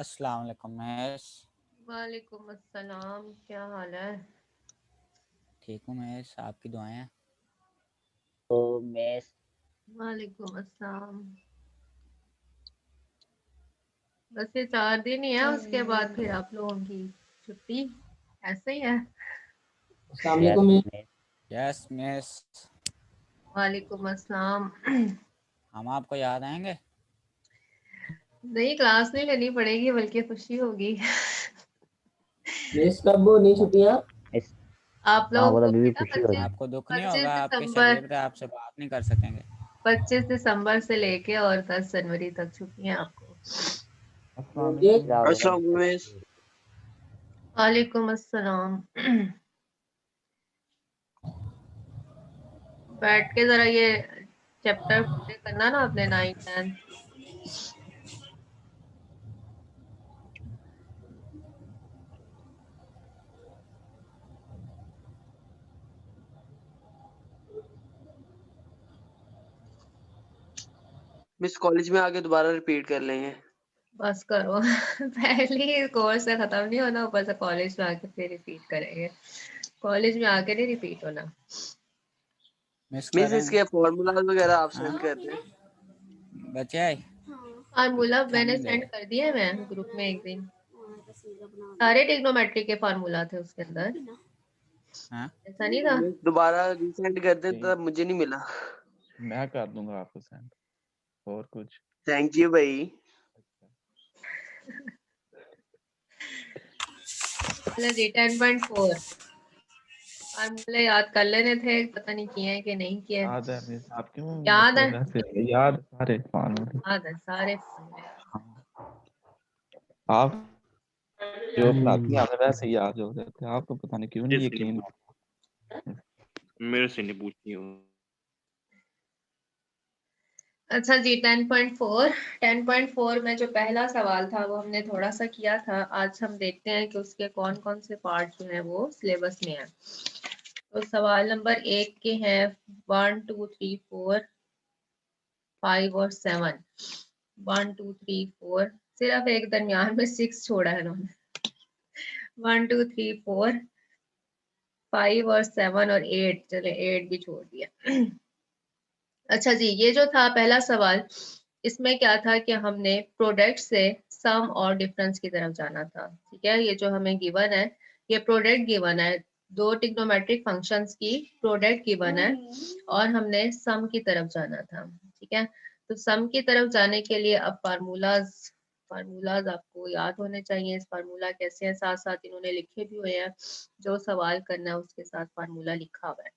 अस्सलाम वालेकुम महेश। वालेकुम अस्सलाम, क्या हाल है? ठीक हूँ महेश, आपकी दुआएं हैं। तो मैं वालेकुम अस्सलाम। बस ये 4 दिन ही है, उसके बाद फिर आप लोगों की छुट्टी। ऐसे ही है। अस्सलाम वालेकुम। यस महेश, वालेकुम अस्सलाम। हम आपको याद आएंगे। नहीं, क्लास नहीं लेनी पड़ेगी बल्कि खुशी होगी। मेस कब नहीं छुट्टियां? आप हाँ लोगों वो को अभी भी भी ना खुशी होगी। आपको दुख नहीं 25 होगा, आपके दिसंबर शरीर पे आपसे बात नहीं कर सकेंगे। 25 दिसंबर से लेके और 10 जनवरी तक छुट्टियां आपको। मुझे अस्सलाम वालेकुम। वालेकुम अस्सलाम। बैठ के जरा ये चैप्टर पूरे करना ना अपने 9 10। मिस कॉलेज में आके दोबारा रिपीट कर लेंगे। बस करो। पहले ही कोर्स से खत्म नहीं होना, ऊपर से कॉलेज में आके फिर रिपीट करेंगे। कॉलेज में आके नहीं रिपीट होना। मिस मिस करेंगे। इसके फॉर्मूला वगैरह आप हाँ सेंड कर दें। बच्चे आए फार्मूला मैंने ठंड सेंड कर दिया है, मैं ग्रुप में एक दिन। सारे ट्रिग्नोमेट्री के फार्मूला थे उसके अंदर। हाँ ऐसा नहीं था? मिस दोबारा रीसेंड कर दें तब मुझे नहीं मिला। मैं कर दूंगा आपको सेंड। और कुछ थैंक यू भाई। चलो जी, 10.4 फार्मूले याद कर लेने थे, पता नहीं किए हैं कि नहीं किए। याद है मिस? आप क्यों याद है? मतलब वैसे याद सारे फार्मूले? याद है सारे फार्मूले। आप जो पढ़ाती हैं हमें वैसे ही याद हो जाते हैं, आपको पता नहीं क्यों नहीं यकीन। मेरे से नहीं पूछती हूँ। अच्छा जी, 10.4। 10.4 में जो पहला सवाल था वो हमने थोड़ा सा किया था। आज हम देखते हैं कि उसके कौन कौन से पार्ट जो है वो सिलेबस में है। तो सवाल नंबर 1 के हैं 1 2 3 4 5 और 7। 1 2 3 4, सिर्फ एक दरमियान में 6 छोड़ा है इन्होंने। 1 2 3 4 5 और 7 और 8, चले 8 भी छोड़ दिया। अच्छा जी, ये जो था पहला सवाल, इसमें क्या था कि हमने प्रोडक्ट से सम और डिफरेंस की तरफ जाना था। ठीक है, ये जो हमें गिवन है, ये प्रोडक्ट गिवन है, दो ट्रिग्नोमेट्रिक फंक्शंस की प्रोडक्ट गिवन है और हमने सम की तरफ जाना था। ठीक है, तो सम की तरफ जाने के लिए अब फार्मूलाज आपको याद होने चाहिए। इस फार्मूला कैसे हैं, साथ साथ इन्होंने लिखे भी हुए हैं। जो सवाल करना है उसके साथ फार्मूला लिखा हुआ है।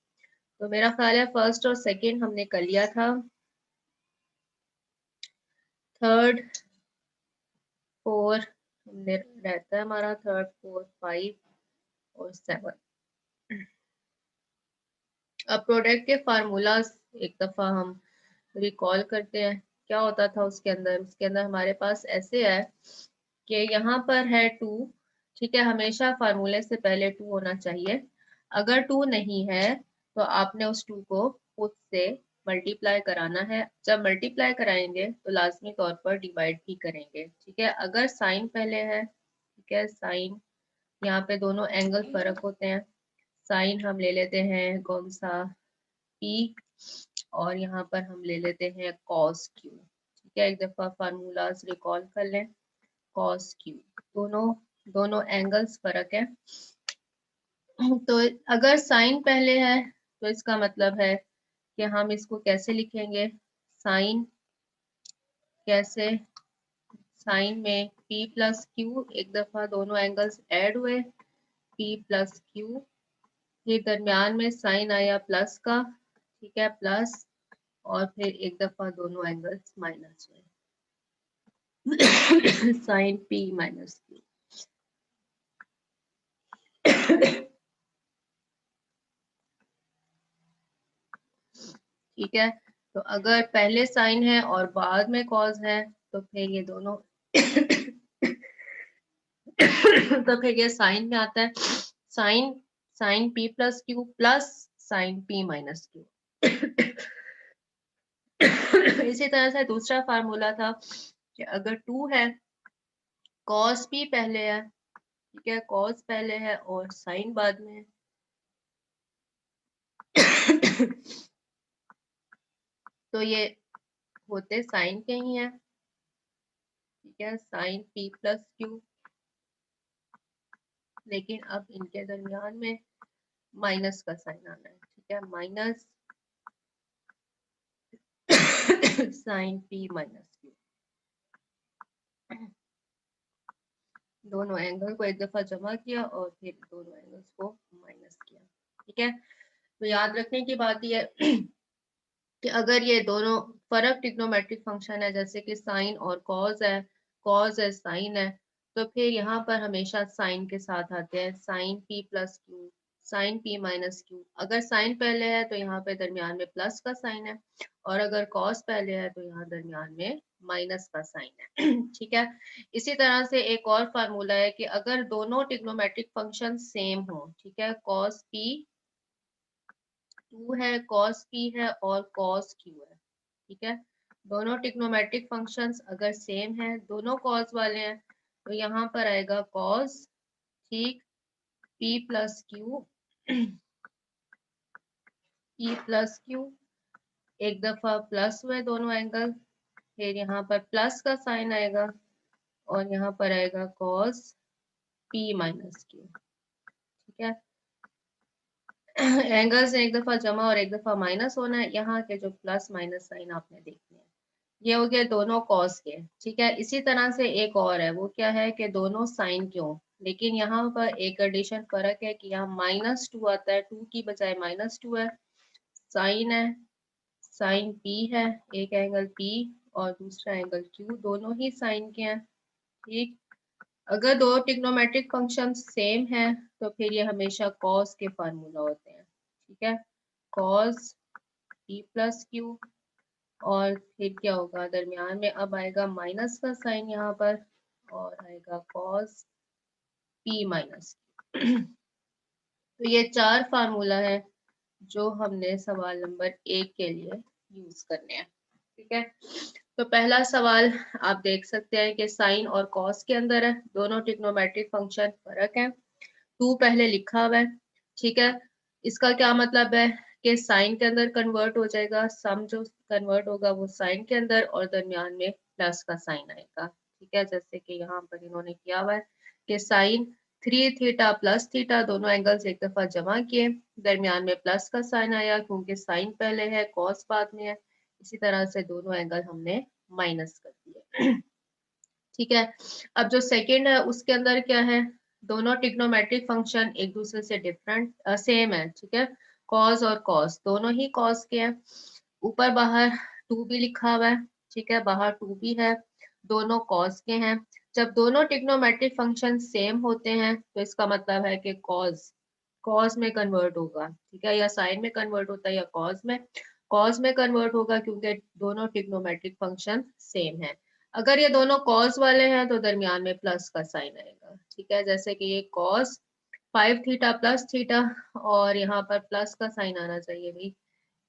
तो मेरा ख्याल है फर्स्ट और सेकंड हमने कर लिया था। थर्ड फोर हमने रहता है हमारा, थर्ड फोर 5 और 7। अब प्रोडक्ट के फार्मूलाज एक दफा हम रिकॉल करते हैं। क्या होता था उसके अंदर? उसके अंदर हमारे पास ऐसे है कि यहाँ पर है 2। ठीक है, हमेशा फार्मूले से पहले 2 होना चाहिए। अगर 2 नहीं है तो आपने उस 2 को खुद से मल्टीप्लाई कराना है। जब मल्टीप्लाई कराएंगे तो लाजमी तौर पर डिवाइड भी करेंगे। ठीक है, अगर साइन पहले है, ठीक है, साइन, यहाँ पे दोनों एंगल फर्क होते हैं। साइन हम ले लेते हैं कौन सा, P, और यहाँ पर हम ले लेते हैं cos Q। ठीक है, एक दफा फार्मूलाज रिकॉल कर लें। cos Q, दोनों दोनों एंगल्स फर्क है। तो अगर साइन पहले है तो इसका मतलब है कि हम इसको कैसे लिखेंगे, साइन कैसे, साइन में P प्लस Q, एक दफा दोनों एंगल्स ऐड हुए, P प्लस Q, फिर दरमियान में साइन आया प्लस का, ठीक है, प्लस, और फिर एक दफा दोनों एंगल्स माइनस हुए। Sine P minus Q। ठीक है, तो अगर पहले साइन है और बाद में कॉज है तो फिर ये दोनों तो फिर ये साइन में आता है, sine sine P plus Q plus sine P minus Q। इसी तरह से दूसरा फार्मूला था कि अगर 2 है कॉस भी पहले है, ठीक है, कॉस पहले है और साइन बाद में है। तो ये होते साइन के ही है, ठीक है, साइन पी प्लस क्यू, लेकिन अब इनके दरमियान में माइनस का साइन आना है, ठीक है, minus sine P minus Q. दोनों एंगल को एक दफा जमा किया और फिर दोनों एंगल्स को माइनस किया, ठीक है। तो याद रखने की बात यह है कि अगर ये दोनों फर्क ट्रिग्नोमेट्रिक फंक्शन है, जैसे कि साइन और कॉज है साइन है, तो फिर यहाँ पर हमेशा साइन के साथ आते हैं, sine P plus Q, sine P minus Q. अगर साइन पहले है तो यहाँ पे दरमियान में प्लस का साइन है, और अगर कॉस पहले है तो यहाँ दरमियान में माइनस का साइन है। ठीक है। इसी तरह से एक और फार्मूला है कि अगर दोनों ट्रिग्नोमेट्रिक फंक्शन सेम हो, ठीक है, कॉस पी 2 है, कॉस पी है और कॉस क्यू है, ठीक है, दोनों ट्रिग्नोमेट्रिक फंक्शंस अगर सेम है, दोनों कॉस वाले हैं, तो यहाँ पर आएगा कॉस, ठीक, P plus Q, P plus Q, एक दफा प्लस हुए दोनों एंगल, फिर यहाँ पर प्लस का साइन आएगा और यहाँ पर आएगा कॉस पी माइनस क्यू, ठीक है। एंगल्स एक दफा जमा और एक दफा माइनस होना है, यहाँ के जो प्लस माइनस साइन आपने देखने हैं, ये हो गया दोनों कॉस के, ठीक है। इसी तरह से एक और है, वो क्या है कि दोनों साइन क्यों, लेकिन यहाँ पर एक एडिशन फर्क है कि यहाँ -2 आता है, 2 की बजाय -2 है, साइन है, साइन पी है, एक एंगल पी और दूसरा एंगल क्यू, दोनों ही साइन के हैं, ठीक। अगर दो ट्रिग्नोमेट्रिक फंक्शन सेम है तो फिर ये हमेशा कॉस के फार्मूला होते हैं, ठीक है, कॉस पी प्लस क्यू, और फिर क्या होगा दरमियान में अब आएगा माइनस का साइन यहाँ पर और आएगा कॉस पी माइनस। तो ये 4 फार्मूला है जो हमने सवाल नंबर 1 के लिए यूज करने हैं, ठीक है। तो पहला सवाल आप देख सकते हैं कि साइन और कॉस के अंदर है, दोनों ट्रिग्नोमेट्रिक फंक्शन फर्क है, 2 पहले लिखा हुआ है, ठीक है। इसका क्या मतलब है कि साइन के अंदर कन्वर्ट हो जाएगा, सम जो कन्वर्ट होगा वो साइन के अंदर और दरमियान में प्लस का साइन आएगा, ठीक है। जैसे कि यहाँ पर इन्होंने किया हुआ है कि साइन 3 थीटा प्लस थीटा, दोनों एंगल्स एक दफा जमा किए, दरमियान में प्लस का साइन आया क्योंकि साइन पहले है कॉस बाद में है, इसी तरह से दोनों एंगल हमने माइनस कर दिए। ठीक है। अब जो सेकंड है उसके अंदर क्या है, दोनों ट्रिग्नोमेट्रिक फंक्शन एक दूसरे से डिफरेंट सेम है, ठीक है, कॉस और कॉस दोनों ही कॉस के हैं, ऊपर बाहर 2 भी लिखा हुआ है, ठीक है, बाहर 2 भी है, दोनों कॉस के हैं। जब दोनों ट्रिग्नोमेट्रिक फंक्शन सेम होते हैं तो इसका मतलब है कि कॉस कॉस में कन्वर्ट होगा, ठीक है, या साइन में कन्वर्ट होता है या कॉस में कन्वर्ट होगा क्योंकि दोनों ट्रिग्नोमेट्रिक फंक्शन सेम है। अगर ये दोनों कॉस वाले हैं तो दरमियान में प्लस का साइन आएगा, ठीक है, जैसे कि ये कॉस 5 थीटा प्लस थीटा और यहाँ पर प्लस का साइन आना चाहिए भाई,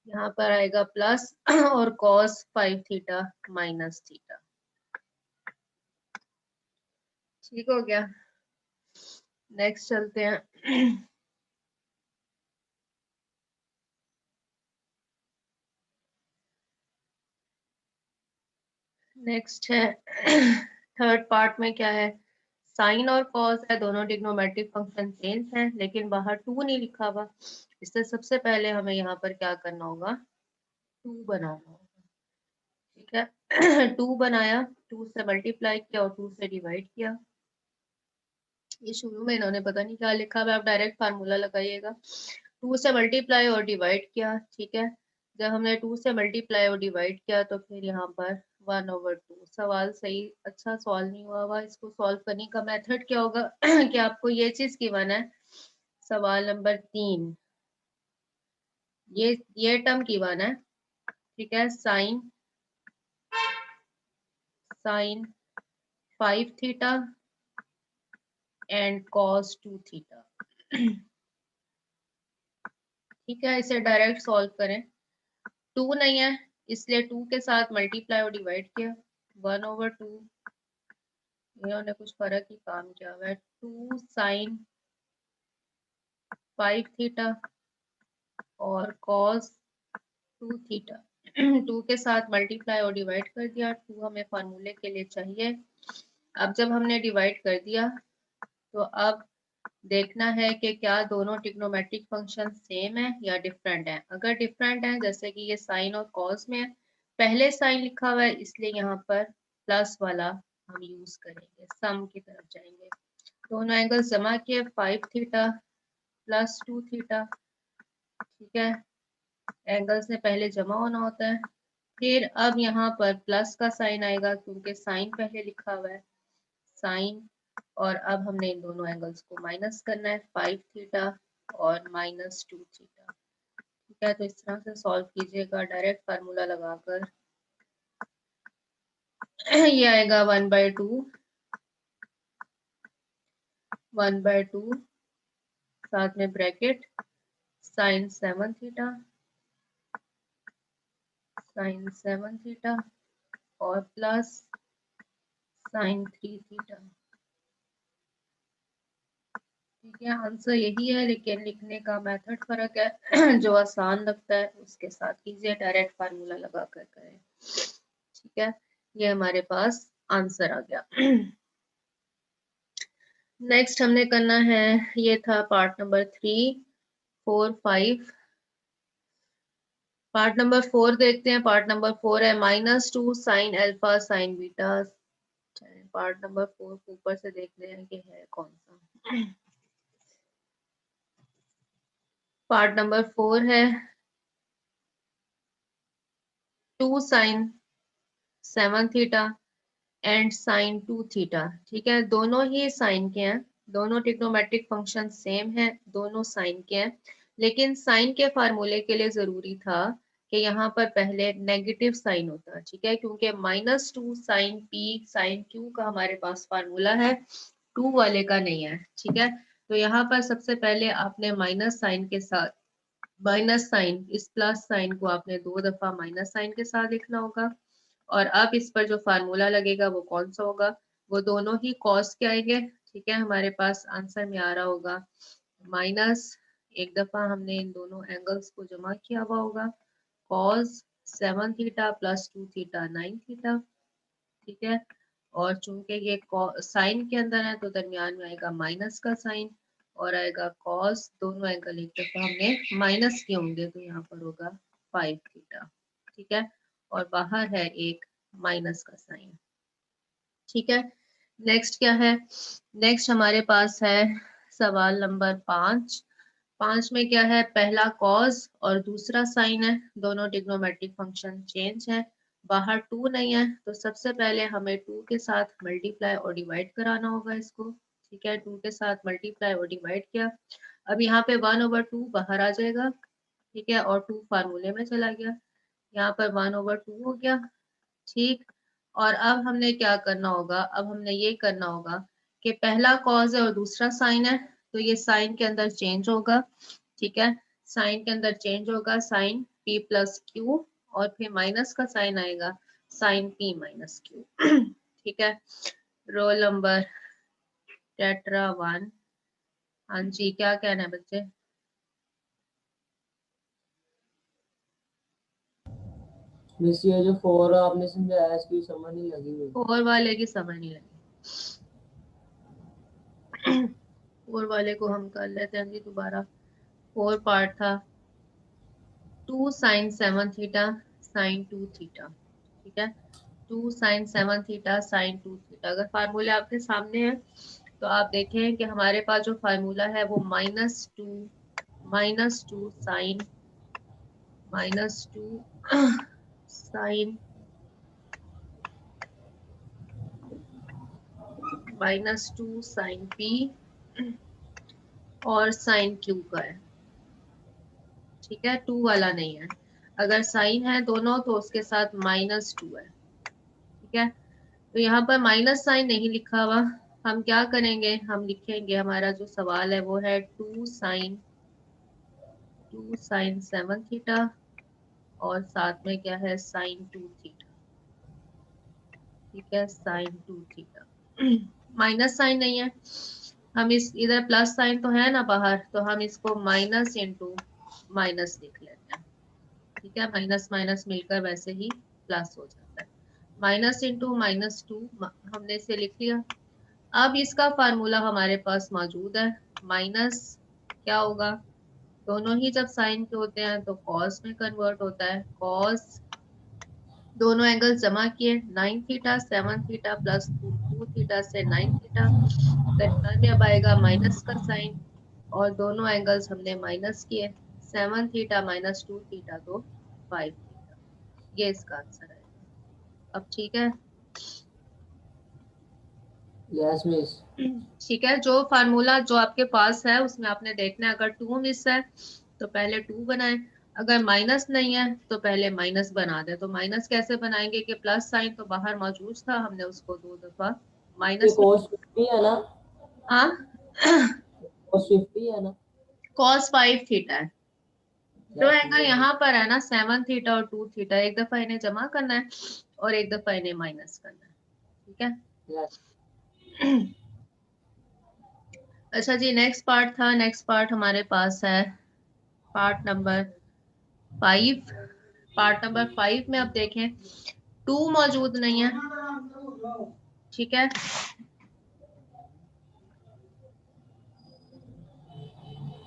यहाँ पर आएगा प्लस और कॉस 5 थीटा माइनस थीटा, ठीक हो गया। नेक्स्ट चलते हैं। नेक्स्ट है थर्ड पार्ट में क्या है, साइन और कॉस है, दोनों ट्रिग्नोमेट्रिक फंक्शन सेम है लेकिन बाहर 2 नहीं लिखा हुआ, इससे सबसे पहले हमें यहाँ पर क्या करना होगा, 2 बनाना होगा, ठीक है। 2 बनाया, 2 से मल्टीप्लाई किया और 2 से डिवाइड किया, ये शुरू में इन्होंने पता नहीं क्या लिखा हुआ, आप डायरेक्ट फार्मूला लगाइएगा, 2 से मल्टीप्लाई और डिवाइड किया, ठीक है। जब हमने 2 से मल्टीप्लाई और डिवाइड किया तो फिर यहाँ पर 1/2, सवाल सही अच्छा सॉल्व नहीं हुआ, इसको सॉल्व करने का मेथड क्या होगा कि आपको ये चीज गिवन है, सवाल नंबर 3, ये टर्म गिवन है, ठीक है, sine 5 theta and cos 2 theta, ठीक है, इसे डायरेक्ट सॉल्व करें, 2 नहीं है इसलिए 2 के साथ मल्टीप्लाई और डिवाइड किया, 1/2 इन्होंने कुछ फर्क ही काम किया हुआ है। 2 sin 5 थीटा और cos 2 थीटा 2 के साथ मल्टीप्लाई और डिवाइड कर दिया। 2 हमें फार्मूले के लिए चाहिए। अब जब हमने डिवाइड कर दिया तो अब देखना है कि क्या दोनों ट्रिग्नोमेट्रिक फंक्शन सेम है या डिफरेंट है। अगर डिफरेंट है, जैसे कि ये साइन और कॉस में है, पहले साइन लिखा हुआ है इसलिए यहाँ पर प्लस वाला हम यूज करेंगे, सम की तरफ जाएंगे। दोनों एंगल्स जमा किए, 5 थीटा प्लस 2 थीटा, ठीक है। एंगल्स ने पहले जमा होना होता है। फिर अब यहाँ पर प्लस का साइन आएगा क्योंकि साइन पहले लिखा हुआ है, साइन, और अब हमने इन दोनों एंगल्स को माइनस करना है, 5 थीटा और माइनस 2 थीटा, ठीक है। तो इस तरह से सॉल्व कीजिएगा डायरेक्ट फार्मूला लगाकर। ये आएगा 1/2 साथ में ब्रैकेट साइन 7 थीटा और प्लस साइन 3 थीटा, ठीक है। आंसर यही है, लेकिन लिखने का मेथड फर्क है। जो आसान लगता है उसके साथ कीजिए, डायरेक्ट फार्मूला लगा कर करें, ठीक है। ये हमारे पास आंसर आ गया। नेक्स्ट हमने करना है, ये था पार्ट नंबर 3, 4, 5। पार्ट नंबर 4 देखते हैं। पार्ट नंबर 4 है -2 sine alpha sign beta. Part number 4 को ऊपर से देखते हैं कि है कौन सा। पार्ट नंबर 4 है 2 sine 7 theta and sine 2 theta, ठीक है। दोनों ही साइन के हैं, दोनों ट्रिग्नोमेट्रिक फंक्शन सेम है, दोनों साइन के हैं। लेकिन साइन के फार्मूले के लिए जरूरी था कि यहाँ पर पहले नेगेटिव साइन होता, ठीक है, क्योंकि -2 साइन पी साइन क्यू का हमारे पास फार्मूला है, 2 वाले का नहीं है, ठीक है। तो यहाँ पर सबसे पहले आपने माइनस साइन के साथ माइनस साइन, इस प्लस साइन को आपने 2 दफा माइनस साइन के साथ लिखना होगा। और अब इस पर जो फार्मूला लगेगा वो कौन सा होगा, वो दोनों ही कॉस के आएंगे, ठीक है। हमारे पास आंसर में आ रहा होगा माइनस, एक दफा हमने इन दोनों एंगल्स को जमा किया हुआ होगा, cos 7 theta plus 2 theta 9 theta, ठीक है। और चूंकि ये साइन के अंदर है तो दरमियान में आएगा माइनस का साइन और आएगा कॉस, दोनों एंगल एक दफा हमने माइनस किए होंगे तो यहाँ पर होगा 5 थीटा, ठीक है। और बाहर है एक माइनस का साइन, ठीक है। नेक्स्ट क्या है, नेक्स्ट हमारे पास है सवाल नंबर 5। 5 में क्या है, पहला कॉस और दूसरा साइन है, दोनों ट्रिग्नोमेट्रिक फंक्शन चेंज है, बाहर 2 नहीं है, तो सबसे पहले हमें 2 के साथ मल्टीप्लाई और डिवाइड कराना होगा इसको, ठीक है। 2 के साथ मल्टीप्लाई और डिवाइड किया, अब यहाँ पे 1/2 बाहर आ जाएगा, ठीक है, और 2 फार्मूले में चला गया, यहाँ पर 1/2 हो गया, ठीक। और अब हमने क्या करना होगा, अब हमने ये करना होगा कि पहला कॉज है और दूसरा साइन है, तो ये साइन के अंदर चेंज होगा, ठीक है। साइन के अंदर चेंज होगा, साइन p प्लस क्यू, और फिर माइनस का साइन आएगा साइन p माइनस क्यू, ठीक है। रोल नंबर टेट्रा 1, हाँ जी, क्या कहना है बच्चे। मिस ये जो 4 आपने समझाया इसकी समझ नहीं लगी मुझे। 4 वाले की समझ नहीं लगी। 4 वाले को हम कर लेते हैं जी दोबारा। 4 पार्ट था 2 साइन 7 थीटा साइन 2 थीटा, ठीक है। 2 साइन 7 थीटा साइन 2 थीटा, अगर फार्मूला आपके सामने है तो आप देखें कि हमारे पास जो फार्मूला है वो -2 साइन साइन -2 साइन पी और साइन क्यू का है, ठीक है। 2 वाला नहीं है, अगर साइन है दोनों तो उसके साथ -2 है, ठीक है। तो यहाँ पर माइनस साइन नहीं लिखा हुआ, हम क्या करेंगे, हम लिखेंगे, हमारा जो सवाल है वो है 2 साइन 7 थीटा और साथ में क्या है साइन 2 थीटा, ठीक है, साइन 2 थीटा। माइनस साइन नहीं है, हम इस इधर प्लस साइन तो है ना बाहर, तो हम इसको माइनस इंटू माइनस लिख लेते हैं। ठीक है, माइनस माइनस मिलकर वैसे ही प्लस हो जाता है। माइनस इंटू माइनस 2 हमने इसे लिख लिया। अब इसका फार्मूला हमारे पास मौजूद है। माइनस क्या होगा, दोनों ही जब साइन के होते हैं तो कॉस में कन्वर्ट होता है। कॉस दोनों एंगल्स जमा किए, 9 थीटा 7 थीटा प्लस 2 थीटा से 9 थीटा, दरम्यान में अब आएगा माइनस का साइन और दोनों एंगल्स हमने माइनस किए, 7 थीटा माइनस 2 थीटा तो 5 थीटा। ये इसका आंसर है। अब ठीक है, यस मिस। ठीक है, जो फार्मूला जो आपके पास है उसमें आपने देखना है, अगर 2 मिस है तो पहले 2 बनाएं, अगर माइनस नहीं है तो पहले माइनस बना दे। तो माइनस कैसे बनाएंगे कि प्लस साइन तो बाहर मौजूद था, हमने उसको 2 दफा ये माइनस cos 50 है ना? हाँ cos 50 है ना? cos 5 थीटा है। जो Yes, एंगल यहाँ पर है ना 7 थीटा और 2 थीटा, एक दफा इन्हें जमा करना है और एक दफा इन्हें माइनस करना है। ठीक है, yes. अच्छा जी, नेक्स्ट पार्ट था। नेक्स्ट पार्ट हमारे पास है पार्ट नंबर 5। पार्ट नंबर 5 में अब देखें 2 मौजूद नहीं है। ठीक है,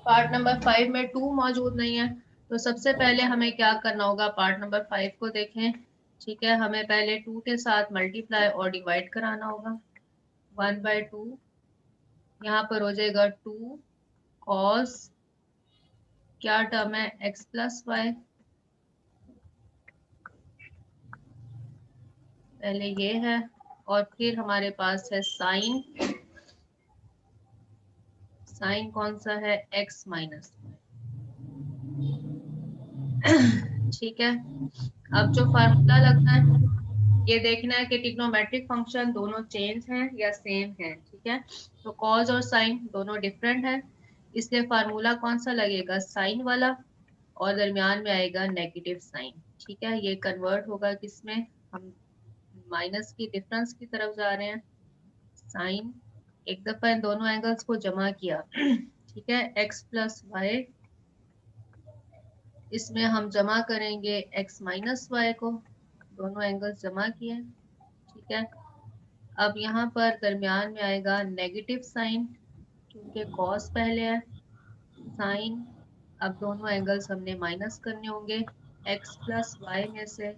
पार्ट नंबर 5 में 2 मौजूद नहीं है, तो सबसे पहले हमें क्या करना होगा, पार्ट नंबर 5 को देखें। ठीक है, हमें पहले 2 के साथ मल्टीप्लाई और डिवाइड कराना होगा। 1/2 यहाँ पर हो जाएगा 2 cos, क्या टर्म है, x प्लस वाई, पहले ये है, और फिर हमारे पास है साइन। साइन कौन सा है, x माइनस। ठीक है, अब जो फार्मूला लगना है ये देखना है कि ट्रिग्नोमेट्रिक फंक्शन दोनों चेंज हैं या सेम है। ठीक है, तो कॉज और साइन दोनों डिफरेंट है, इसलिए फार्मूला कौन सा लगेगा, साइन वाला, और दरमियान में आएगा नेगेटिव साइन। ठीक है, ये कन्वर्ट होगा किसमें, हम माइनस की डिफरेंस की तरफ जा रहे हैं। साइन, एक दफा इन दोनों एंगल्स को जमा किया। ठीक है, x प्लस वाई, इसमें हम जमा करेंगे x माइनस वाई को, दोनों एंगल्स जमा किए। ठीक है, अब यहाँ पर दरमियान में आएगा नेगेटिव साइन, क्योंकि कॉस पहले है, साइन, अब दोनों एंगल्स हमने माइनस करने होंगे। x प्लस वाई में से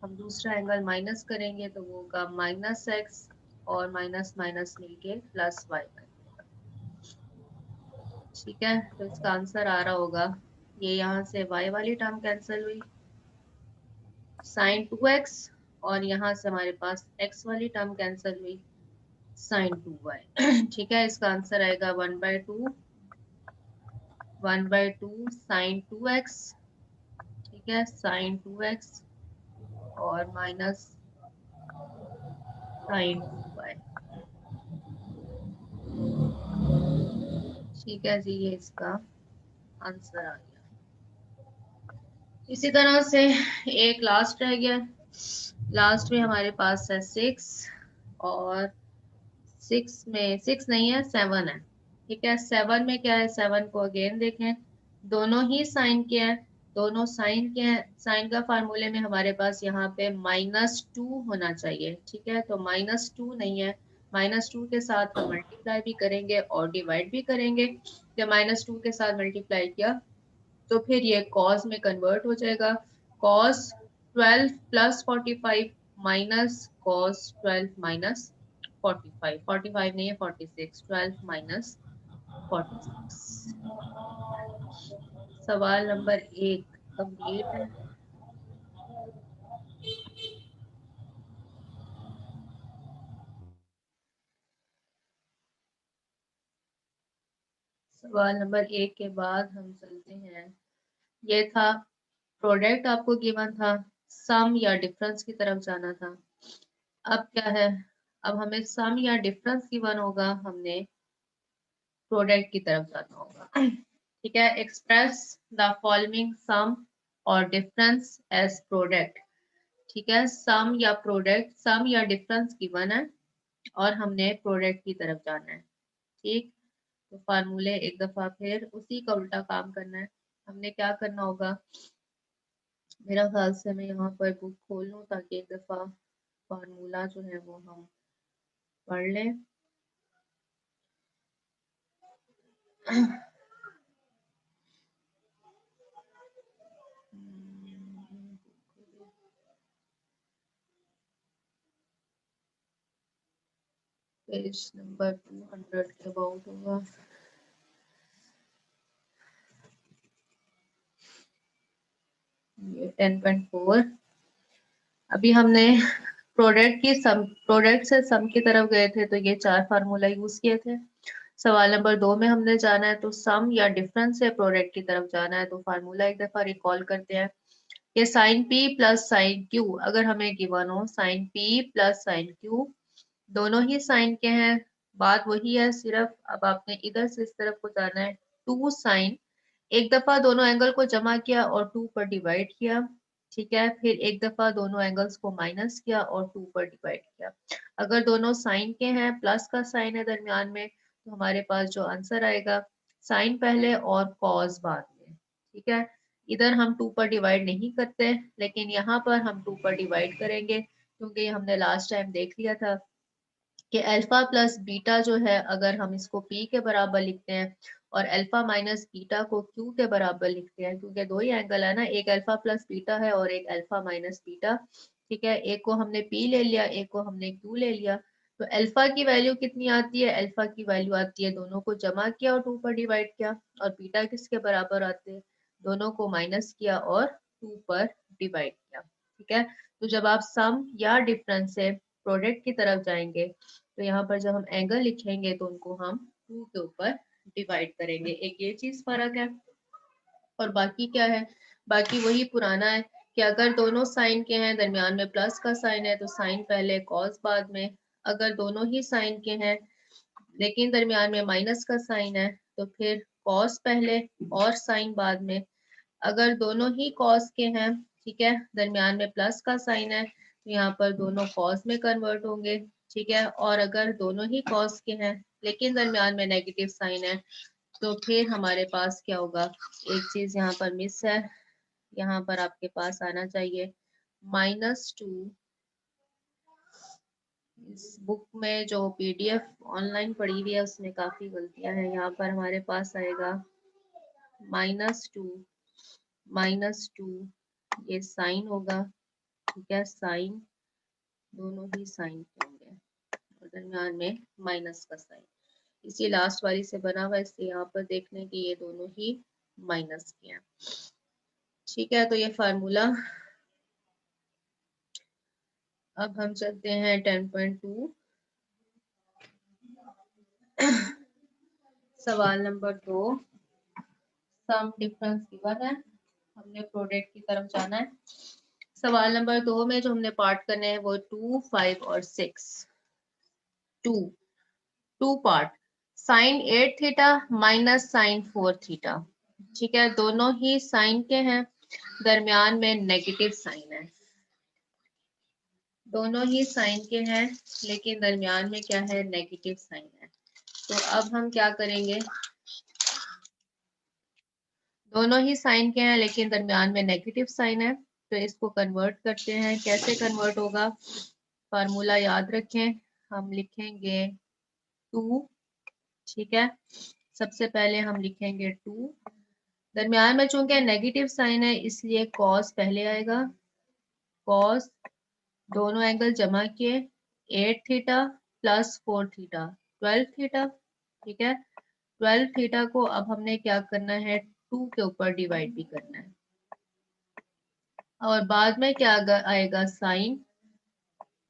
हम दूसरा एंगल माइनस करेंगे तो वो होगा माइनस एक्स, और माइनस माइनस मिलके प्लस वाई बनेगा। ठीक है, तो इसका आंसर आ रहा होगा, ये यहाँ से y वाली टर्म कैंसिल हुई, साइन 2x, और यहाँ से हमारे पास x वाली टर्म कैंसिल हुई, साइन 2y। ठीक है, इसका आंसर आएगा 1/2 साइन 2x। ठीक है, साइन 2x और माइनस साइन 2y। ठीक है जी, ये इसका आंसर आ गया। इसी तरह से एक लास्ट रह गया, लास्ट में हमारे पास है 6, और 6 में 6 नहीं है, 7 है। ठीक है, 7 में क्या है, 7 को अगेन देखें, दोनों ही साइन के हैं, दोनों साइन के हैं। साइन का फार्मूले में हमारे पास यहाँ पे -2 होना चाहिए। ठीक है, तो -2 नहीं है, -2 के साथ हम मल्टीप्लाई भी करेंगे और डिवाइड भी करेंगे। जब -2 के साथ मल्टीप्लाई किया तो फिर ये कॉस में कन्वर्ट हो जाएगा, cos 12 plus 45 minus cos 12 minus 45, 45 नहीं है 46, 12 माइनस 46। सवाल नंबर 1 कंप्लीट है। सवाल नंबर 1 के बाद हम चलते हैं, ये था प्रोडक्ट आपको गिवन था, सम या डिफरेंस की तरफ जाना था। अब क्या है, अब हमें सम या डिफरेंस गिवन होगा, हमने प्रोडक्ट की तरफ जाना होगा। ठीक है, एक्सप्रेस द फॉलोइंग सम और डिफरेंस एज प्रोडक्ट। ठीक है, सम या प्रोडक्ट, सम या डिफरेंस गिवन है, और हमने प्रोडक्ट की तरफ जाना है। ठीक, तो फार्मूले एक दफा फिर उसी का उल्टा काम करना है। हमने क्या करना होगा, मेरा ख्याल से मैं यहाँ पर बुक खोल लूँ ताकि एक दफा फार्मूला जो है वो हम पढ़ लें। पेज नंबर 200 के अबाउट होगा। ये 10.4। अभी हमने प्रोडक्ट से सम की तरफ गए थे तो ये 4 फार्मूला यूज किए थे। सवाल नंबर 2 में हमने जाना है तो सम या डिफरेंस से प्रोडक्ट की तरफ जाना है, तो फार्मूला एक दफा रिकॉल करते हैं। ये sine P plus sine Q अगर हमें गिवन हो, sine P plus sine Q दोनों ही साइन के हैं, बात वही है, सिर्फ अब आपने इधर से इस तरफ को जाना है। टू साइन, एक दफा दोनों एंगल को जमा किया और 2 पर डिवाइड किया, ठीक है। फिर एक दफा दोनों एंगल्स को माइनस किया और 2 पर डिवाइड किया। अगर दोनों साइन के हैं, प्लस का साइन है दरमियान में, तो हमारे पास जो आंसर आएगा साइन पहले और कॉस बाद में, ठीक है। इधर हम 2 पर डिवाइड नहीं करते, लेकिन यहाँ पर हम 2 पर डिवाइड करेंगे, क्योंकि हमने लास्ट टाइम देख लिया था कि अल्फा प्लस बीटा जो है अगर हम इसको पी के बराबर लिखते हैं और अल्फा माइनस बीटा को क्यू के बराबर लिखते हैं, क्योंकि दो ही एंगल है ना, एक अल्फा प्लस बीटा है और एक अल्फा माइनस बीटा, ठीक है। एक को हमने पी ले लिया, एक को हमने क्यू ले लिया, तो अल्फा की वैल्यू कितनी आती है, अल्फा की वैल्यू आती है, दोनों को जमा किया और 2 पर डिवाइड किया, और बीटा किसके बराबर आते हैं, दोनों को माइनस किया और 2 पर डिवाइड किया, ठीक है। तो जब आप सम या डिफरेंस से प्रोडक्ट की तरफ जाएंगे तो यहाँ पर जब हम एंगल लिखेंगे तो उनको हम 2 के ऊपर डिवाइड करेंगे, एक ये चीज फर्क है। और बाकी क्या है, बाकी वही पुराना है कि अगर दोनों साइन के हैं, दरमियान में प्लस का साइन है तो साइन पहले कॉस बाद में, अगर दोनों ही साइन के हैं लेकिन दरमियान में माइनस का साइन है तो फिर कॉस पहले और साइन बाद में, अगर दोनों ही कॉस के हैं, ठीक है, दरमियान में प्लस का साइन है तो यहाँ पर दोनों कॉस में कन्वर्ट होंगे, ठीक है। और अगर दोनों ही कॉस के हैं लेकिन दरमियान में नेगेटिव साइन है तो फिर हमारे पास क्या होगा, एक चीज यहाँ पर मिस है, यहाँ पर आपके पास आना चाहिए -2। इस बुक में जो पीडीएफ ऑनलाइन पड़ी हुई है उसमें काफी गलतियां हैं, यहाँ पर हमारे पास आएगा -2 ये साइन होगा, ठीक है, साइन, दोनों ही साइन के होंगे और दरमियान में माइनस का साइन, इसी लास्ट वाली से बना हुआ है, इसलिए यहाँ पर देख लें कि ये दोनों ही माइनस के हैं, ठीक है। तो ये फार्मूला, अब हम चलते हैं 10.2 सवाल नंबर 2। सम डिफरेंस गिवन है, हमने प्रोडक्ट की तरफ जाना है। सवाल नंबर 2 में जो हमने पार्ट करने हैं वो 2, 5 और 6, two part, sine 8 theta minus sine 4 theta, ठीक है, दोनों ही साइन के हैं, दरमियान में नेगेटिव साइन है, दोनों ही साइन के हैं लेकिन दरमियान में क्या है, नेगेटिव साइन है। तो अब हम क्या करेंगे, दोनों ही साइन के हैं लेकिन दरमियान में नेगेटिव साइन है, तो इसको कन्वर्ट करते हैं। कैसे कन्वर्ट होगा, फार्मूला याद रखें, हम लिखेंगे 2, ठीक है, सबसे पहले हम लिखेंगे 2, दरमियान में चूंकि नेगेटिव साइन है इसलिए कॉस पहले आएगा, कॉस, दोनों एंगल जमा किए, 8 थीटा प्लस 4 थीटा 12 थीटा, ठीक है। 12 थीटा को अब हमने क्या करना है, 2 के ऊपर डिवाइड भी करना है, और बाद में क्या आएगा, साइन,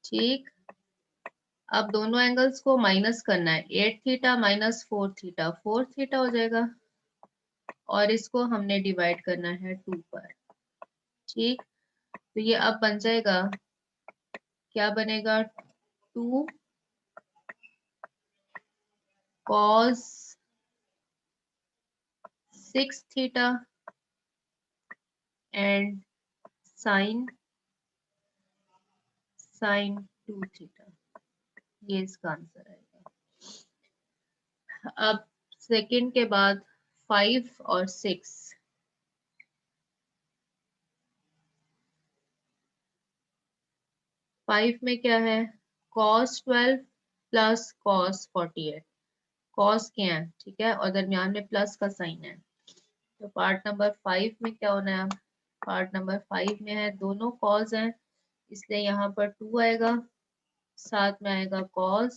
ठीक। अब दोनों एंगल्स को माइनस करना है, 8 थीटा माइनस 4 थीटा 4 थीटा हो जाएगा, और इसको हमने डिवाइड करना है 2 पर, ठीक। तो ये अब बन जाएगा, क्या बनेगा, 2 cos 6 theta and sin 2 theta, ये इसका आंसर आएगा। अब सेकंड के बाद 5 और 6। 5 में क्या है, cos 12 प्लस cos 48। cos के हैं, ठीक है, और दरमियान में प्लस का साइन है। तो पार्ट नंबर 5 में क्या होना है, पार्ट नंबर 5 में है दोनों cos हैं, इसलिए यहाँ पर 2 आएगा, साथ में आएगा cos,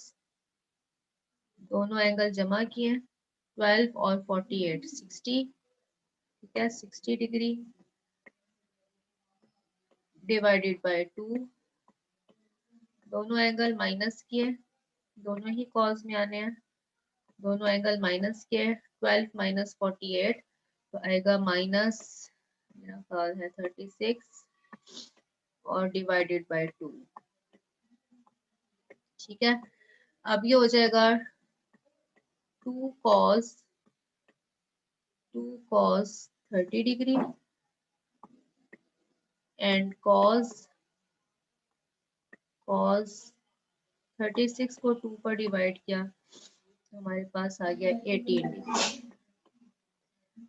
दोनों एंगल जमा किए 12 और 48 60, ठीक है, 60 डिग्री डिवाइडेड बाय 2, दोनों एंगल माइनस किए, दोनों ही cos में आने हैं, दोनों एंगल माइनस किए, 12 माइनस 48 तो आएगा माइनस, मेरा ख्याल है 36 और डिवाइडेड बाय 2, ठीक है। अब ये हो जाएगा 2 cos 30 डिग्री एंड cos 36 को 2 पर डिवाइड किया तो हमारे पास आ गया 18 डिग्री।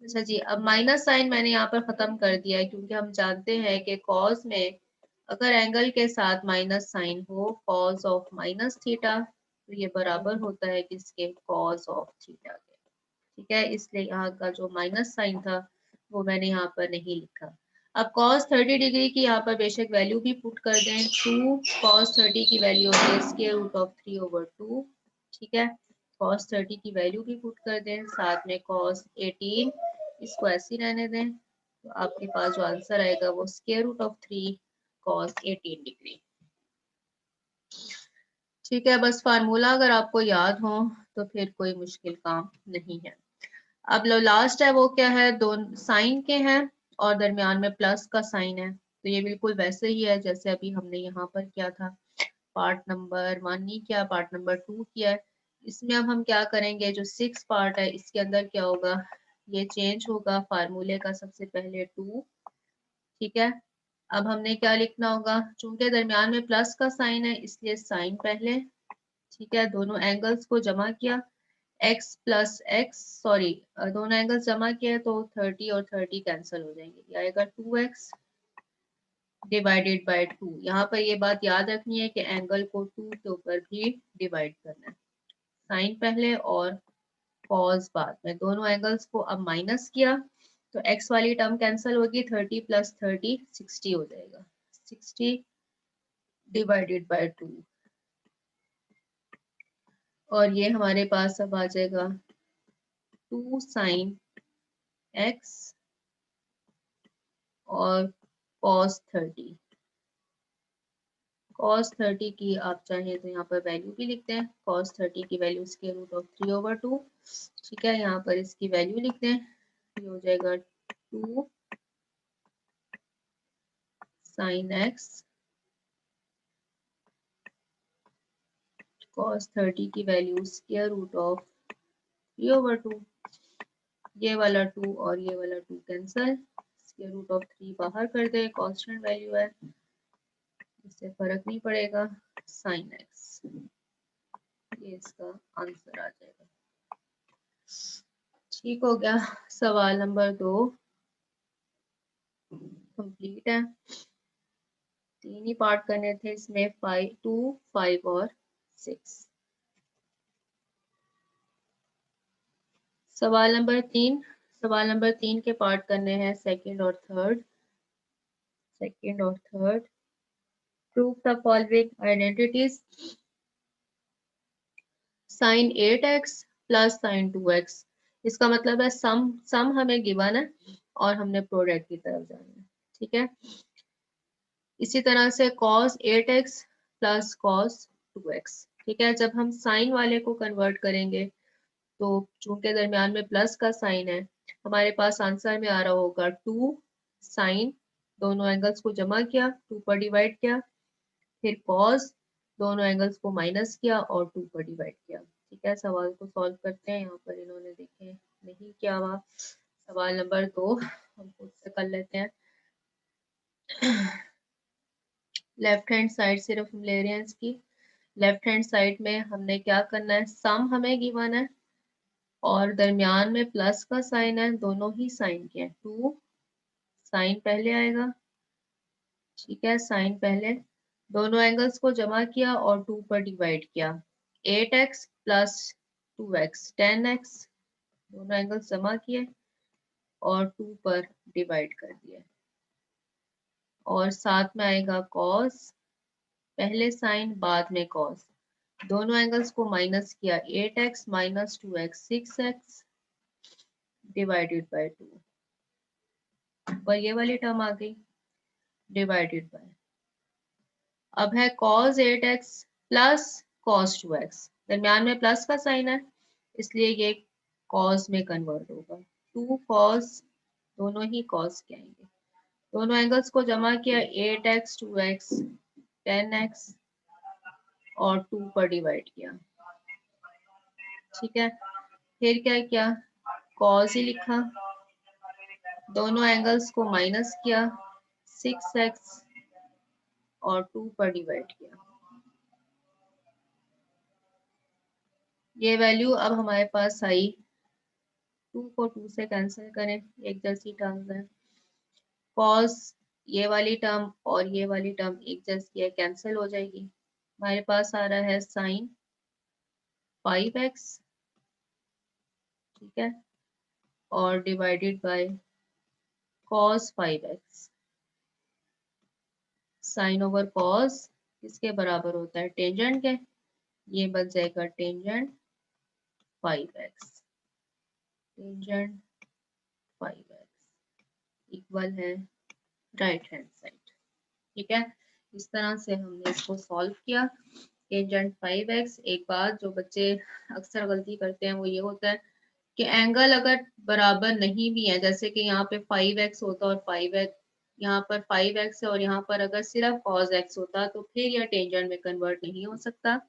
अच्छा जी, अब माइनस साइन मैंने यहाँ पर खत्म कर दिया है, क्योंकि हम जानते हैं कि cos में अगर एंगल के साथ माइनस साइन हो, cos ऑफ माइनस थीटा, तो ये बराबर होता है किसके, cos ऑफ थीटा के, ठीक है। इसलिए यहाँ का जो माइनस साइन था वो मैंने यहाँ पर नहीं लिखा। अब cos 30 डिग्री की यहाँ पर बेशक वैल्यू भी पुट कर दें, 2 cos 30 की वैल्यू होती है स्क्वायर रूट ऑफ 3/2, ठीक है। cos 30 की वैल्यू भी पुट कर दें, साथ में cos 18, इसको ऐसे ही रहने दें, तो आपके पास जो आंसर आएगा वो square root of 3 cos 18 degree, ठीक है। बस फार्मूला अगर आपको याद हो तो फिर कोई मुश्किल काम नहीं है। अब लास्ट है वो क्या है, दोनों साइन के हैं और दरमियान में प्लस का साइन है, तो ये बिल्कुल वैसे ही है जैसे अभी हमने यहाँ पर किया था, पार्ट नंबर 1 नहीं किया, पार्ट नंबर 2 किया है। इसमें अब हम क्या करेंगे, जो 6 पार्ट है इसके अंदर क्या होगा, ये चेंज होगा, फार्मूले का सबसे पहले 2, ठीक है। अब हमने क्या लिखना होगा, चूंकि दरमियान में प्लस का साइन है इसलिए साइन पहले, ठीक है, दोनों एंगल्स को जमा किया, x प्लस एक्स, सॉरी दोनों एंगल्स जमा किए तो 30 और 30 कैंसिल हो जाएंगे, ये आएगा 2x डिवाइडेड बाय 2। यहाँ पर ये बात याद रखनी है कि एंगल को 2 के ऊपर भी डिवाइड करना है, साइन पहले और cos बाद में, दोनों एंगल्स को अब माइनस किया तो x वाली टर्म कैंसिल होगी, 30 प्लस 30 60 हो जाएगा, 60 डिवाइडेड बाय 2, और ये हमारे पास अब आ जाएगा 2 sin x और cos 30। cos 30 की आप चाहें तो यहाँ पर वैल्यू भी लिखते हैं, cos 30 की वैल्यू स्क्वायर रूट ऑफ 3/2, ठीक है, यहाँ पर इसकी वैल्यू लिखते हैं, ये हो जाएगा 2 sin x cos 30 की वैल्यू स्क्वायर रूट ऑफ 3/2, ये वाला 2 और ये वाला 2 कैंसिल, स्क्वायर रूट ऑफ 3 बाहर कर दे, कांस्टेंट वैल्यू है, इससे फर्क नहीं पड़ेगा, sin x, ये इसका आंसर आ जाएगा। ठीक हो गया, सवाल नंबर 2 कंप्लीट है, 3 ही पार्ट करने थे इसमें, 5, 2, 5 और 6। सवाल नंबर 3, सवाल नंबर 3 के पार्ट करने हैं सेकंड और third, prove the following identities, sin 8x plus sin 2x, इसका मतलब है सम हमें गिवन है और हमने प्रोडक्ट की तरफ जाना है, ठीक है। इसी तरह से cos 8x plus cos 2x, ठीक है। जब हम साइन वाले को कन्वर्ट करेंगे तो चूंकि दरमियान में प्लस का साइन है, हमारे पास आंसर में आ रहा होगा 2 साइन, दोनों एंगल्स को जमा किया, 2 पर डिवाइड किया, फिर cos, दोनों एंगल्स को माइनस किया और 2 पर डिवाइड किया, ठीक है। सवाल को सॉल्व करते हैं, यहाँ पर इन्होंने देखे नहीं किया हुआ, सवाल नंबर 2 हम खुद से कर लेते हैं। लेफ्ट हैंड साइड सिर्फ हम ले रहे हैं इसकी, लेफ्ट हैंड साइड में हमने क्या करना है, सम हमें गिवन है और दरमियान में प्लस का साइन है, दोनों ही साइन के हैं। 2 साइन पहले आएगा, ठीक है, साइन पहले, दोनों एंगल्स को जमा किया और 2 पर डिवाइड किया। 8x प्लस 2x 10x, दोनों एंगल्स जमा किए और 2 पर डिवाइड कर दिया। और साथ में आएगा कॉस, पहले साइन बाद में कॉस, दोनों एंगल्स को माइनस किया। 8x minus 2x 6x divided by 2, पर ये वाली टर्म आ गई डिवाइडेड बाय। अब है cos 8x plus cos 2x, दरमियान में प्लस का साइन है इसलिए ये cos में कन्वर्ट होगा। 2 cos, दोनों ही cos के आएंगे, दोनों एंगल्स को जमा किया। 8x 2x 10x और 2 पर डिवाइड किया, ठीक है। फिर क्या किया, cos ही लिखा, दोनों एंगल्स को माइनस किया। 6x और 2 पर डिवाइड किया। ये वैल्यू अब हमारे पास आई, 2 को 2 से कैंसिल करें, एक जैसी टर्म्स है। cos ये वाली टर्म और ये वाली टर्म एक जैसी है, कैंसिल हो जाएगी। हमारे पास आ रहा है साइन 5x, ठीक है, और divided by cos 5x। Sine over cos किसके बराबर होता है, टेंजेंट के, ये बन जाएगा tangent 5x, tangent 5x equal है राइट हैंड साइड, ठीक है। इस तरह से हमने इसको सॉल्व किया। टेंजेंट 5x, एक बात जो बच्चे अक्सर गलती करते हैं वो ये होता है कि एंगल अगर बराबर नहीं भी है, जैसे कि यहाँ पे 5x होता और 5x, यहाँ पर 5x है और यहाँ पर अगर सिर्फ cos x होता तो फिर यह टेंजेंट में कन्वर्ट नहीं हो सकता।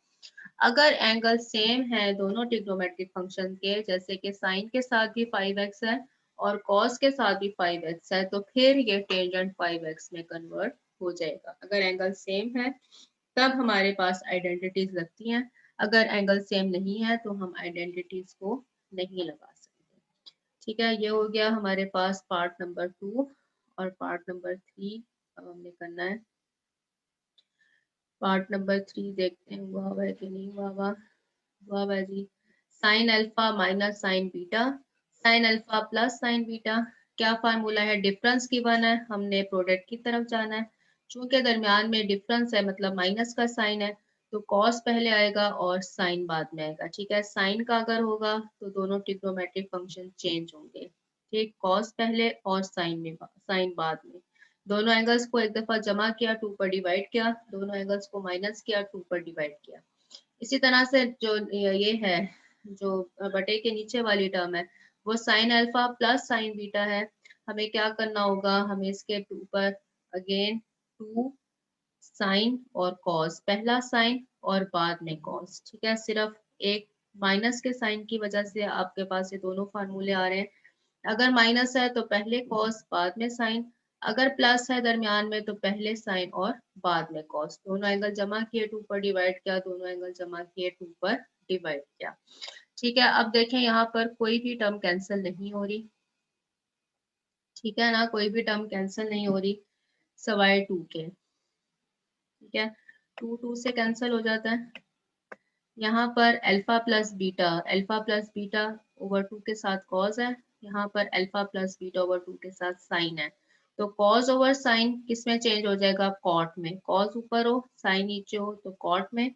अगर एंगल सेम है दोनों ट्रिग्नोमेट्रिक फंक्शन के, जैसे कि साइन के साथ भी 5x है और cos के साथ भी 5x है, तो फिर ये टेंजेंट 5x में कन्वर्ट हो जाएगा। अगर एंगल सेम है तब हमारे पास आइडेंटिटीज लगती हैं, अगर एंगल सेम नहीं है तो हम आइडेंटिटीज को नहीं लगा सकते, ठीक है। ये हो गया हमारे पास पार्ट नंबर 2 और पार्ट नंबर 3 अब हमने करना है। पार्ट नंबर 3 देखते हैं हुआ है कि नहीं हुआ है जी। Sine alpha minus sine beta, sine alpha plus sine beta, क्या फार्मूला है, डिफरेंस गिवन है, हमने प्रोडक्ट की तरफ जाना है। चूंकि दरमियान में डिफरेंस है मतलब माइनस का साइन है तो कॉस पहले आएगा और साइन बाद में आएगा, ठीक है। साइन का अगर होगा तो दोनों ट्रिग्नोमेट्रिक फंक्शन चेंज होंगे, ठीक, कॉस पहले और साइन बाद में। दोनों एंगल्स को एक दफा जमा किया, 2 पर डिवाइड किया, दोनों एंगल्स को माइनस किया, 2 पर डिवाइड किया। इसी तरह से जो ये है, जो बटे के नीचे वाली टर्म है वो sign alpha plus sine beta है। हमें क्या करना होगा, हमें इसके ऊपर अगेन 2 साइन और कॉस, पहला साइन और बाद में कॉस, ठीक है। सिर्फ एक माइनस के साइन की वजह से आपके पास ये दोनों फार्मूले आ रहे हैं। अगर माइनस है तो पहले कॉस बाद में साइन, अगर प्लस है दरमियान में तो पहले साइन और बाद में कॉस। दोनों एंगल जमा किए, 2 पर डिवाइड किया, दोनों एंगल जमा किए, 2 पर डिवाइड किया, ठीक है। अब देखें यहाँ पर कोई भी टर्म कैंसिल नहीं हो रही, ठीक है ना, कोई भी टर्म कैंसिल नहीं हो रही सवाए 2 के, ठीक है। 2 से कैंसिल हो जाता है। यहाँ पर अल्फा प्लस बीटा ओवर 2 के साथ कॉस है, यहाँ पर अल्फा प्लस बीटा ओवर 2 के साथ साइन है, तो कॉस ओवर साइन किस में चेंज हो जाएगा, कॉट में। कॉस ऊपर हो साइन नीचे हो तो कॉट में।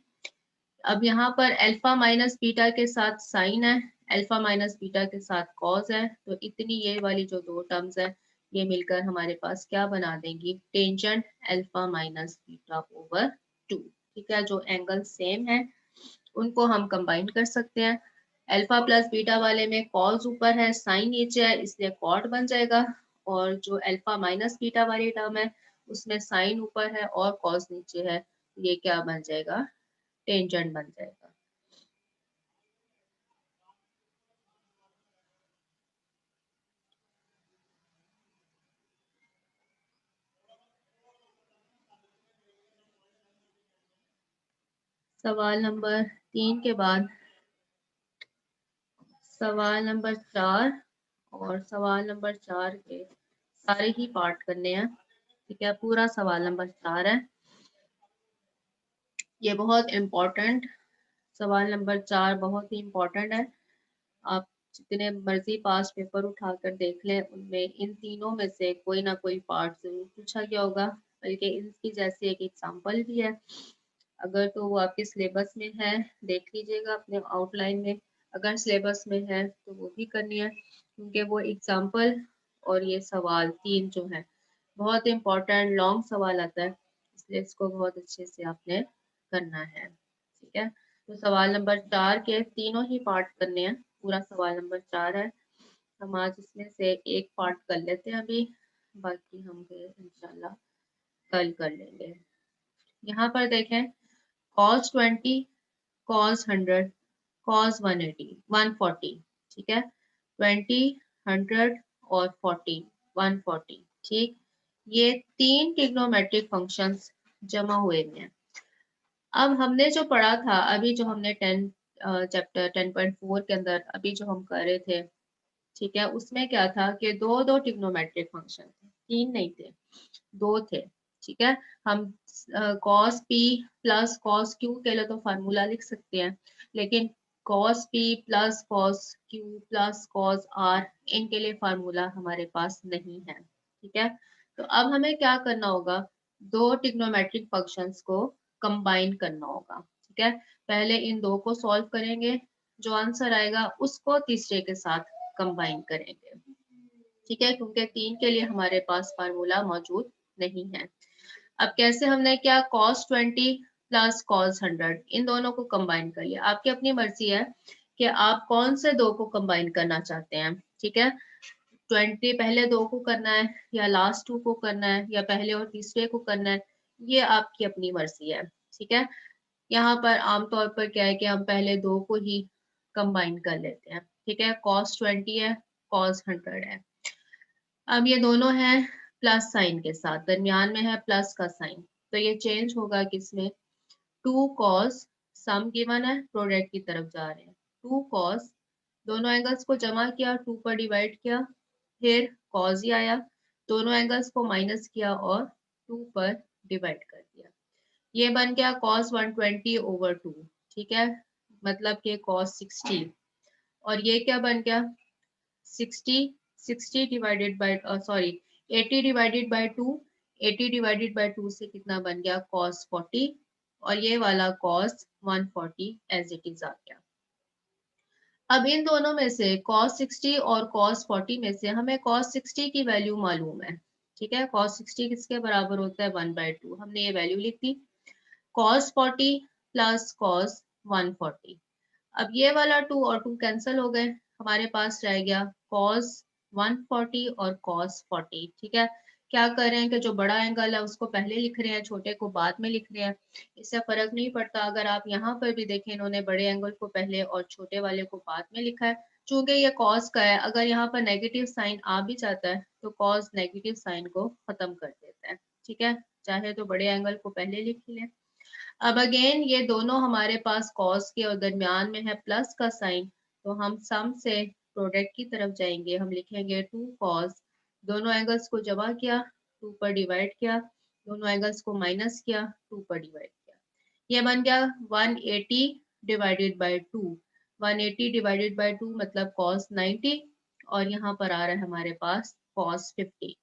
अब यहाँ पर अल्फा माइनस बीटा के साथ साइन है, अल्फा माइनस बीटा के साथ कॉस है, तो इतनी ये वाली जो दो टर्म्स है ये मिलकर हमारे पास क्या बना देंगी, tangent alpha minus beta over 2, ठीक है। जो एंगल सेम है उनको हम कंबाइन कर सकते हैं। अल्फा प्लस बीटा वाले में कॉस ऊपर है साइन नीचे है इसलिए कॉट बन जाएगा, और जो अल्फा माइनस बीटा वाली टर्म है उसमें साइन ऊपर है और कॉस नीचे है, ये क्या बन जाएगा, टेंजेंट बन जाएगा। सवाल नंबर 3 के बाद सवाल नंबर 4 और सवाल नंबर 4 के सारे ही पार्ट करने हैं। ठीक है, पूरा सवाल नंबर 4 है। ये बहुत इम्पोर्टेंट सवाल नंबर 4 बहुत ही इम्पोर्टेंट है। आप जितने मर्जी पास पेपर उठाकर देख लें, उनमें इन तीनों में से कोई ना कोई पार्ट जरूर पूछा गया होगा, बल्कि इनकी जैसी एक एग्जांपल भी है। अगर तो वो आपके सिलेबस में है देख लीजिएगा अपने आउटलाइन में, अगर सिलेबस में है तो वो भी करनी है, क्योंकि वो एग्जांपल और ये सवाल 3 जो है बहुत इम्पोर्टेंट लॉन्ग सवाल आता है, इसलिए इसको बहुत अच्छे से आपने करना है। ठीक है, तो सवाल नंबर 4 के तीनों ही पार्ट करने हैं। पूरा सवाल नंबर 4 है। हम आज इसमें से एक पार्ट कर लेते हैं अभी, बाकी हम फिर इंशाल्लाह कल कर लेंगे। यहाँ पर देखें cos 20, cos 100, cos 180, 140। ठीक है, 20, 100 और 40, 140। ठीक, ये 3 ट्रिग्नोमेट्रिक फंक्शंस जमा हुए हैं। अब हमने जो पढ़ा था अभी, जो हमने चैप्टर 10.4 के अंदर अभी जो हम कर रहे थे, ठीक है, उसमें क्या था कि दो ट्रिग्नोमेट्रिक फंक्शन थे, 3 नहीं थे, 2 थे। ठीक है, हम cos p plus cos q के लिए तो फार्मूला लिख सकते हैं, लेकिन cos p plus cos q plus cos r इनके लिए फार्मूला हमारे पास नहीं है। ठीक है, तो अब हमें क्या करना होगा, दो ट्रिग्नोमेट्रिक फंक्शंस को कंबाइन करना होगा। ठीक है, पहले इन दो को सॉल्व करेंगे, जो आंसर आएगा उसको तीसरे के साथ कंबाइन करेंगे। ठीक है, क्योंकि 3 के लिए हमारे पास फार्मूला मौजूद नहीं है। अब कैसे हमने क्या cos 20 प्लस cos 100 इन दोनों को कंबाइन कर लिया। आपकी अपनी मर्जी है कि आप कौन से दो को कंबाइन करना चाहते हैं। ठीक है, 20 पहले दो को करना है या लास्ट 2 को करना है या पहले और तीसरे को करना है, ये आपकी अपनी मर्जी है। ठीक है, यहाँ पर आमतौर पर क्या है कि हम पहले दो को ही कंबाइन कर लेते हैं। ठीक है, cos 20 है, cos 100 है। अब ये दोनों हैं प्लस साइन के साथ, दरमियान में है प्लस का साइन, तो ये चेंज होगा किसमें, 2 cos, सम गिवन है, प्रोडक्ट की तरफ जा रहे हैं, 2 cos, दोनों एंगल्स को जमा किया, 2 पर डिवाइड किया, फिर cos ही आया, दोनों एंगल्स को माइनस किया और 2 पर डिवाइड कर दिया। ये बन गया cos 120 ओवर 2। ठीक है, मतलब कि cos 60, और ये क्या बन गया 60 divided by 80 divided by 2, 80 divided by 2 से कितना बन गया cos 40, और ये वाला cos 140 एज इट इज आ गया। अब इन दोनों में से cos 60 और cos 40 में से हमें cos 60 की वैल्यू मालूम है। ठीक है, cos 60 किसके बराबर होता है 1/2, हमने ये वैल्यू लिख दी। cos 40 प्लस cos 140, अब ये वाला 2 और 2 कैंसिल हो गए, हमारे पास रह गया cos 140 और cos 40। ठीक है, क्या कर रहे हैं कि जो बड़ा एंगल है उसको पहले लिख रहे हैं, छोटे को बाद में लिख रहे हैं, इससे फर्क नहीं पड़ता। अगर आप यहाँ पर भी देखें, इन्होंने बड़े एंगल को पहले और छोटे वाले को बाद में लिखा है, चूंकि ये cos का है, अगर यहाँ पर नेगेटिव साइन आ भी जाता है तो cos नेगेटिव साइन को खत्म कर देता है। ठीक है, चाहे तो बड़े एंगल को पहले लिख लें। अब अगेन ये दोनों हमारे पास cos के और दरमियान में है प्लस का साइन, तो हम सम से प्रोडक्ट की तरफ जाएंगे, हम लिखेंगे 2 cos, दोनों एंगल्स को जमा किया, 2 पर डिवाइड किया, दोनों एंगल्स को माइनस किया, 2 पर डिवाइड किया, ये बन गया 180 डिवाइडेड बाय 2, 180 डिवाइडेड बाय 2 मतलब cos 90, और यहाँ पर आ रहा है हमारे पास cos 50।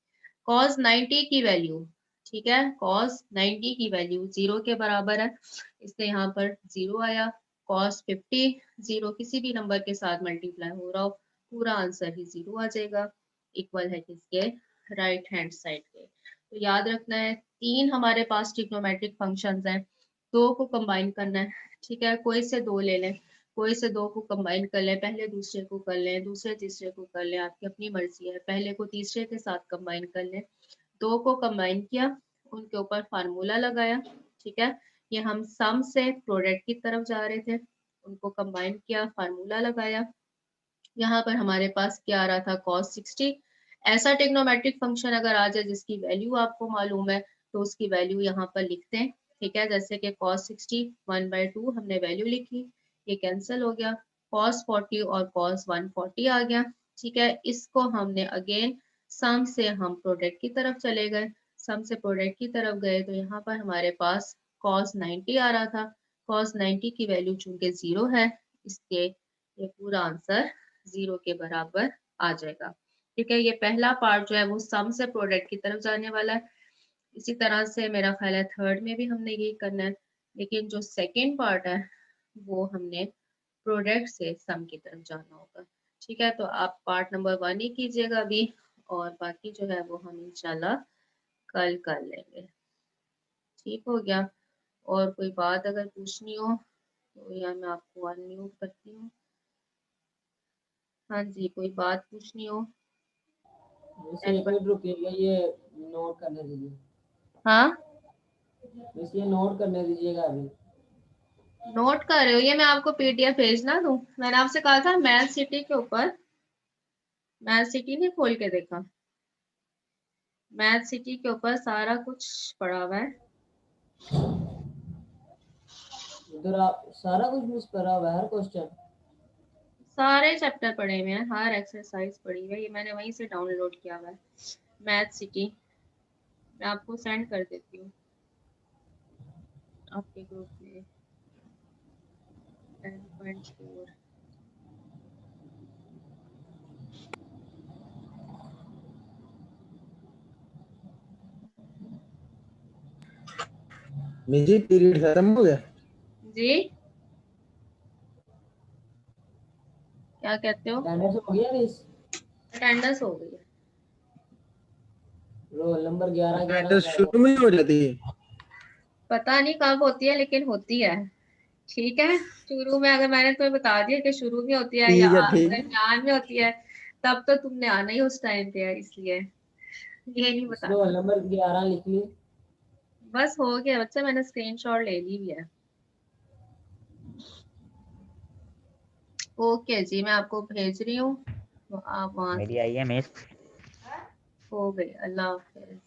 cos 90 की वैल्यू, ठीक है, cos 90 की वैल्यू 0 के बराबर है, इसलिए यहाँ पर 0 आया। cos 50 0 किसी भी नंबर के साथ मल्टीप्लाई हो रहा हो, पूरा आंसर ही 0 आ जाएगा, इक्वल है किसके, राइट हैंड साइड के। तो याद रखना है 3 हमारे पास ट्रिग्नोमेट्रिक फंक्शंस हैं, 2 को कंबाइन करना है। ठीक है, कोई से 2 ले लें, कोई से 2 को कंबाइन कर लें, पहले दूसरे को कर लें, दूसरे तीसरे को कर लें, आपकी अपनी मर्जी है, पहले को तीसरे के साथ कंबाइन कर लें। 2 को कंबाइन किया, उनके ऊपर फार्मूला लगाया। ठीक है, ये हम सम से प्रोडक्ट की तरफ जा रहे थे, उनको कंबाइन किया, फार्मूला लगाया, यहाँ पर हमारे पास क्या आ रहा था cos 60। ऐसा ट्रिग्नोमेट्रिक फंक्शन अगर आ जाए जिसकी वैल्यू आपको मालूम है तो उसकी वैल्यू यहाँ पर लिखते हैं, ठीक है, जैसे कि cos 60 1/2 हमने वैल्यू लिखी, ये कैंसिल हो गया, cos 40 और cos 140 आ गया। ठीक है, इसको हमने अगेन सम से हम प्रोडक्ट की तरफ चले गए, सम से प्रोडक्ट की तरफ गए तो यहाँ पर हमारे पास cos 90 आ रहा था, cos 90 की वैल्यू चूंकि 0 है, इसके ये पूरा आंसर 0 के बराबर आ जाएगा। ठीक है, ये पहला पार्ट जो है वो सम से प्रोडक्ट की तरफ जाने वाला है। इसी तरह से मेरा ख्याल है थर्ड में भी हमने यही करना है, लेकिन जो सेकंड पार्ट है वो हमने प्रोडक्ट से सम की तरफ जाना होगा। ठीक है, तो आप पार्ट नंबर 1 ही कीजिएगा अभी, और बाकी जो है वो हम इंशाल्लाह कल कर लेंगे। ठीक हो गया, और कोई बात अगर पूछनी हो तो या मैं आपको अनम्यूट करती हूँ। हाँ जी, कोई बात पूछनी हो? मिस एक मिनट रुकिएगा, ये नोट करने दीजिए। हाँ, मिस ये नोट करने दीजिएगा अभी। नोट कर रहे हो? ये मैं आपको पीडीएफ भेजना दूं? मैंने आपसे कहा था मैथ सिटी के ऊपर, मैथ सिटी नहीं खोल के देखा? मैथ सिटी के ऊपर सारा कुछ पड़ा हुआ है। उधर आप सारा कुछ मिस करा हुआ है, हर क्वेश्चन सारे चैप्टर पढ़े हुए हैं, हर एक्सरसाइज पढ़ी हुई है, ये मैंने वहीं से डाउनलोड किया हुआ है मैथ सिटी। मैं आपको सेंड कर देती हूँ आपके ग्रुप में 10.4। मेरी पीरियड खत्म हो गया। जी क्या कहते हो? अटेंडेंस हो गया मिस? अटेंडेंस हो गई है। रोल नंबर 11 अटेंडेंस 11 शुरू में ही हो जाती है। पता नहीं कब होती है, लेकिन होती है। ठीक है, शुरू में अगर मैंने तुम्हें बता दिया कि शुरू में होती है या ठीक है, ठीक। दरमियान में होती है, तब तो तुमने आना ही उस टाइम पे है, इसलिए ये नहीं इस रोल बताना। नंबर 11 लिख ली। बस हो गया बच्चा, मैंने स्क्रीनशॉट ले ली भी है। ओके जी, मैं आपको भेज रही हूँ तो आप वहां मेरी से। आई है मिस। हो गई, अल्लाह हाफिज।